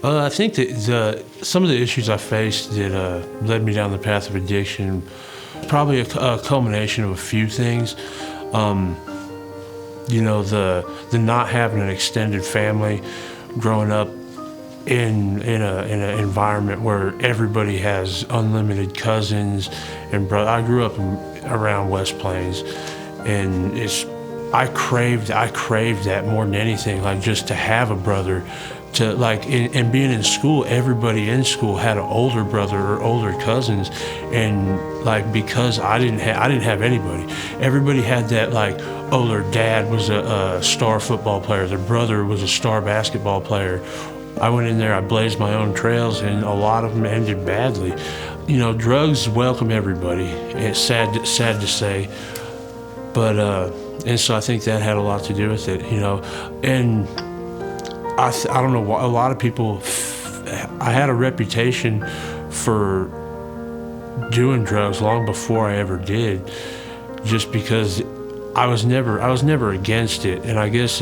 I think that some of the issues I faced that led me down the path of addiction, probably a culmination of a few things. The not having an extended family, growing up in an environment where everybody has unlimited cousins and brother. I grew up around West Plains, and I craved that more than anything, like just to have a brother. To and being in school, everybody in school had an older brother or older cousins, and because I didn't have anybody. Everybody had that, their dad was a star football player, their brother was a star basketball player. I went in there, I blazed my own trails, and a lot of them ended badly. Drugs welcome everybody. It's sad to say, but and so I think that had a lot to do with it. And I don't know why a lot of people. I had a reputation for doing drugs long before I ever did, just because I was never against it. And I guess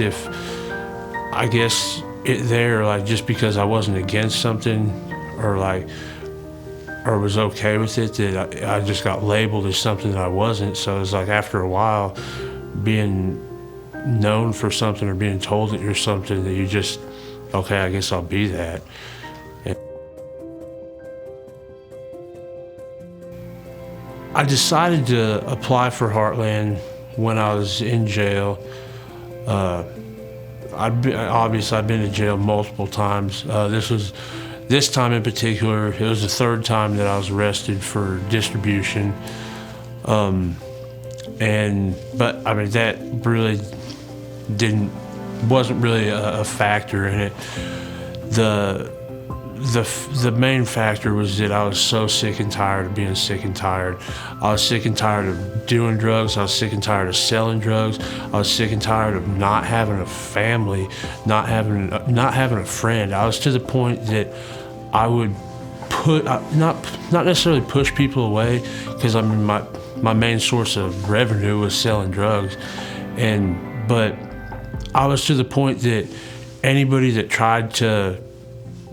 just because I wasn't against something or was okay with it, that I just got labeled as something that I wasn't. So it's after a while, being known for something or being told that you're something, that you just, okay, I guess I'll be that. And I decided to apply for Heartland when I was in jail. I've been to jail multiple times. This time in particular, it was the third time that I was arrested for distribution. But that really wasn't really a factor in it. The main factor was that I was so sick and tired of being sick and tired. I was sick and tired of doing drugs. I was sick and tired of selling drugs. I was sick and tired of not having a family, not having a friend. I was to the point that I would not necessarily push people away, because my main source of revenue was selling drugs, but I was to the point that anybody that tried to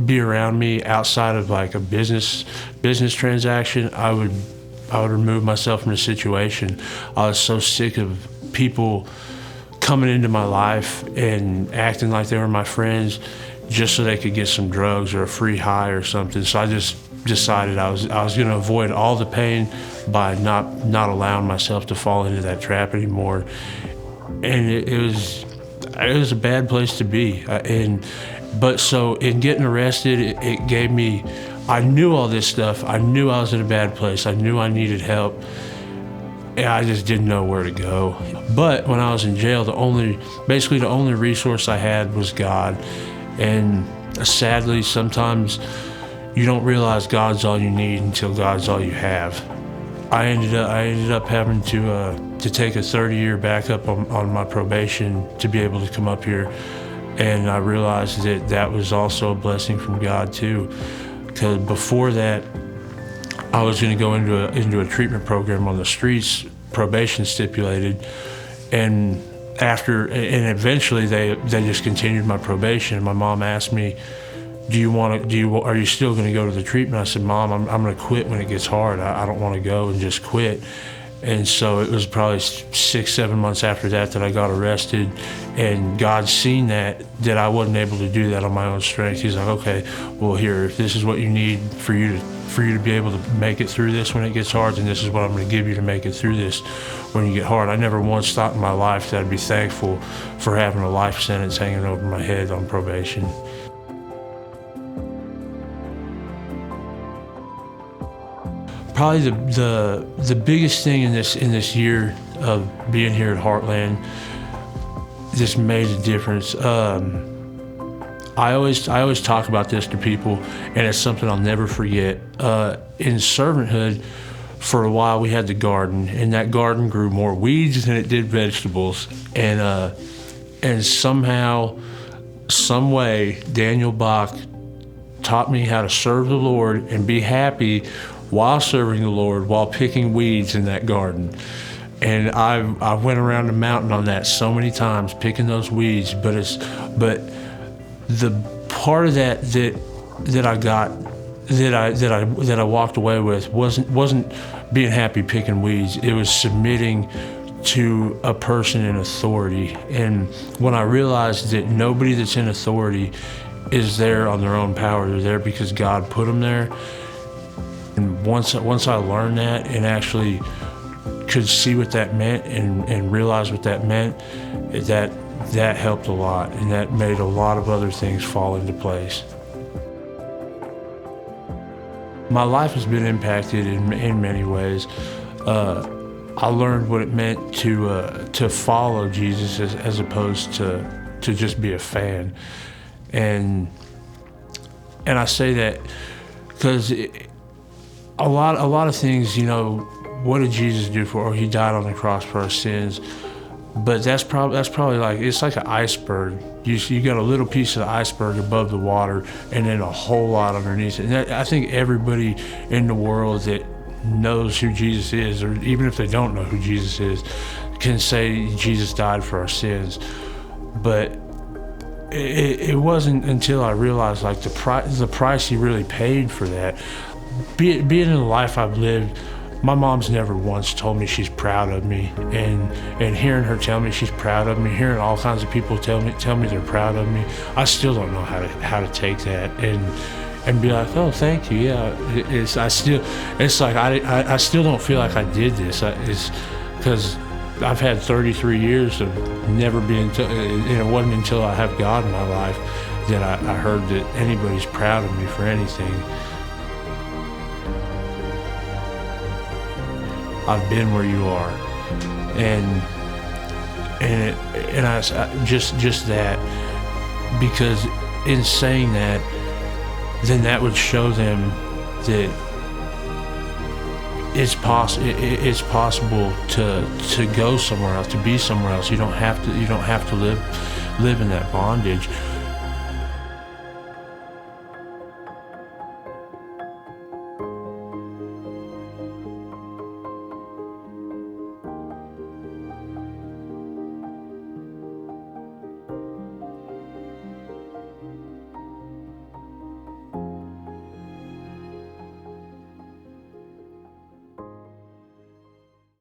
be around me outside of a business transaction, I would remove myself from the situation. I was so sick of people coming into my life and acting like they were my friends just so they could get some drugs or a free high or something. So I just decided I was going to avoid all the pain by not allowing myself to fall into that trap anymore. And it was a bad place to be. So in getting arrested, it gave me, I knew all this stuff. I knew I was in a bad place. I knew I needed help. And I just didn't know where to go. But when I was in jail, the only resource I had was God. And sadly, sometimes you don't realize God's all you need until God's all you have. I ended up having to take a 30-year backup on my probation to be able to come up here. And I realized that was also a blessing from God too, because before that, I was going to go into a treatment program on the streets, probation stipulated, and eventually they just continued my probation. My mom asked me, are you still going to go to the treatment? I said, Mom, I'm going to quit when it gets hard. I don't want to go and just quit. And so it was probably 6-7 months after that I got arrested, and God seen that I wasn't able to do that on my own strength. He's like, okay, well, here, if this is what you need for you to be able to make it through this when it gets hard, then this is what I'm going to give you to make it through this when you get hard. I never once thought in my life that I'd be thankful for having a life sentence hanging over my head on probation. Probably the biggest thing in this year of being here at Heartland, this made a difference. I always talk about this to people, and it's something I'll never forget. In servanthood, for a while we had the garden, and that garden grew more weeds than it did vegetables. And somehow, some way, Daniel Bach taught me how to serve the Lord and be happy while serving the Lord, while picking weeds in that garden. And I went around the mountain on that so many times, picking those weeds. But the part of that that I got, that I walked away with wasn't being happy picking weeds. It was submitting to a person in authority. And when I realized that nobody that's in authority is there on their own power, they're there because God put them there. And once I learned that and actually could see what that meant and realize what that meant, that helped a lot, and that made a lot of other things fall into place. My life has been impacted in many ways. I learned what it meant to follow Jesus as opposed to just be a fan, and I say that because a lot of things, you know, what did Jesus do for? Or he died on the cross for our sins. But that's probably like, it's like an iceberg. You got a little piece of the iceberg above the water, and then a whole lot underneath it. And I think everybody in the world that knows who Jesus is, or even if they don't know who Jesus is, can say Jesus died for our sins. But it wasn't until I realized like the price he really paid for that. Being in the life I've lived, my mom's never once told me she's proud of me, and hearing her tell me she's proud of me, hearing all kinds of people tell me they're proud of me, I still don't know how to take that and be like, oh, thank you. Yeah, it's like I still don't feel like I did this. It's because I've had 33 years of never being, and it wasn't until I have God in my life that I heard that anybody's proud of me for anything. I've been where you are, and I just that, because in saying that, then that would show them that it's possible to go somewhere else, to be somewhere else. You don't have to live in that bondage.